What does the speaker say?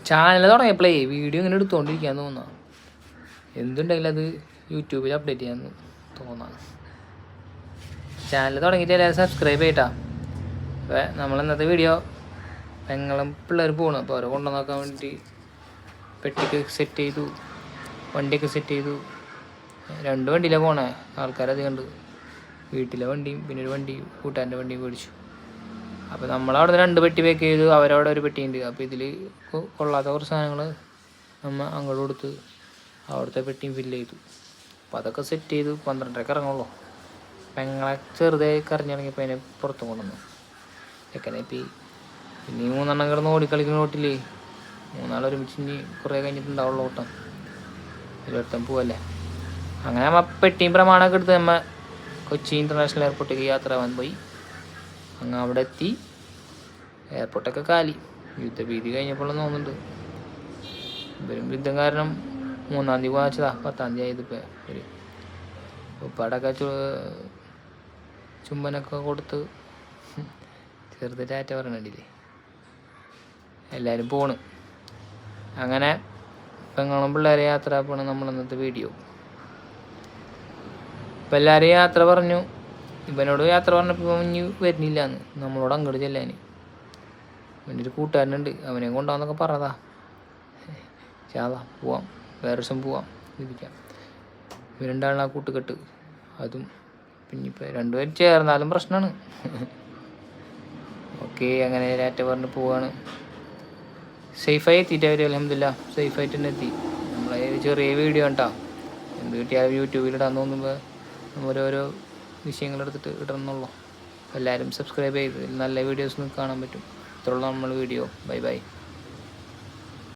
Channel തുടങ്ങിയപ്പോഴേ video ഇങ്ങനെ എടുത്തുകൊണ്ടിരിക്കാന്ന് തോന്നാം. എന്തുണ്ടെങ്കിലും അത് യൂട്യൂബിൽ അപ്ഡേറ്റ് ചെയ്യാമെന്ന് തോന്നാം. ചാനൽ തുടങ്ങിയിട്ട് എല്ലാവരും സബ്സ്ക്രൈബ് ചെയ്യട്ടാ. അപ്പോൾ നമ്മൾ ഇന്നത്തെ വീഡിയോ പെങ്ങളും പിള്ളേർ പോകണം. അപ്പോൾ അവരെ കൊണ്ടു നോക്കാൻ വേണ്ടിയിട്ട് പെട്ടിക്ക് സെറ്റ് ചെയ്തു, വണ്ടിയൊക്കെ സെറ്റ് ചെയ്തു. 2 വണ്ടിയിലാണ് പോണേ. ആൾക്കാരധികം ഉണ്ട്. വീട്ടിലെ വണ്ടിയും പിന്നെ ഒരു വണ്ടി കൂട്ടുകാരൻ്റെ വണ്ടിയും മേടിച്ചു. അപ്പോൾ നമ്മളവിടെ 2 പെട്ടി പാക്ക് ചെയ്തു, അവരവിടെ ഒരു പെട്ടിയുണ്ട്. അപ്പോൾ ഇതിൽ കൊള്ളാത്ത കുറച്ച് സാധനങ്ങൾ നമ്മൾ അങ്ങോട്ട് കൊടുത്ത് അവിടുത്തെ പെട്ടിയും ഫില്ല് ചെയ്തു. അപ്പോൾ അതൊക്കെ സെറ്റ് ചെയ്തു. 12:30 ഇറങ്ങുള്ളൂ. പെങ്ങളെ ചെറുതായി കറിഞ്ഞിറങ്ങിയപ്പോൾ അതിനെ പുറത്തും കൊണ്ടുവന്നു. ചെക്കനെ പിന്നെ 3 കിടന്ന് ഓടിക്കളിക്കുന്ന ഓട്ടില്ലേ, 3 ഒരുമിച്ച് ഇനി കുറേ കഴിഞ്ഞിട്ടുണ്ടാവുള്ള ഓട്ടം. എല്ലായിടത്തും പോവല്ലേ. അങ്ങനെ നമ്മൾ പെട്ടിയും പ്രമാണമൊക്കെ എടുത്ത് നമ്മൾ കൊച്ചി ഇൻ്റർനാഷണൽ എയർപോർട്ടിലേക്ക് യാത്ര ആവാൻ പോയി. അങ്ങ് അവിടെ എത്തി. എയർപോർട്ടൊക്കെ കാലി. യുദ്ധഭീതി കഴിഞ്ഞപ്പോഴെന്ന് തോന്നുന്നുണ്ട്. ഇവരും യുദ്ധം കാരണം 3-ാം തീയതി വാങ്ങിച്ചതാ, 10-ാം തീയതി ആയതിപ്പോൾ. ഒരു ഉപ്പാടൊക്കെ ചുംബനൊക്കെ കൊടുത്ത് ചെറുത് ടാറ്റ പറയണ്ടില്ലേ. എല്ലാവരും പോണ്. അങ്ങനെ പെങ്ങളും പിള്ളേരെ യാത്ര പോണ് നമ്മൾ ഇന്നത്തെ വീഡിയോ. ഇപ്പം എല്ലാവരും യാത്ര പറഞ്ഞു. ഇവനോട് യാത്ര പറഞ്ഞപ്പോൾ ഇനി വരുന്നില്ലാന്ന്, നമ്മളോട് അങ്ങോട്ട് ചെല്ലാൻ. പിന്നെ ഒരു കൂട്ടുകാരനുണ്ട്, അവനെ കൊണ്ടുപോകാന്നൊക്കെ പറഞ്ഞതാ. ചാതാ പോവാം, വേറെ ദിവസം പോവാം, ഇരിക്കാം. ഇവരുണ്ടാകുന്ന ആ കൂട്ടുകെട്ട് അതും പിന്നെ ഇപ്പം 2 പേരും ചേർന്നാലും പ്രശ്നമാണ്. ഓക്കെ, അങ്ങനെ ടാറ്റ പറഞ്ഞ് പോവാണ്. സേഫായി എത്തിയിട്ട് അവർ അൽഹംദുലില്ലാ സേഫായിട്ട് തന്നെ എത്തി. നമ്മളെ ചെറിയ വീഡിയോ കണ്ടാ എന്ത് കിട്ടിയാലും യൂട്യൂബിലിടാൻ തോന്നുമ്പോൾ ഓരോരോ വിഷയങ്ങളെടുത്തിട്ട് ഇടണമെന്നുള്ളൂ. എല്ലാവരും സബ്സ്ക്രൈബ് ചെയ്ത് നല്ല വീഡിയോസ് കാണാൻ പറ്റും. ഇത്രയുള്ള നമ്മൾ വീഡിയോ. Bye bye.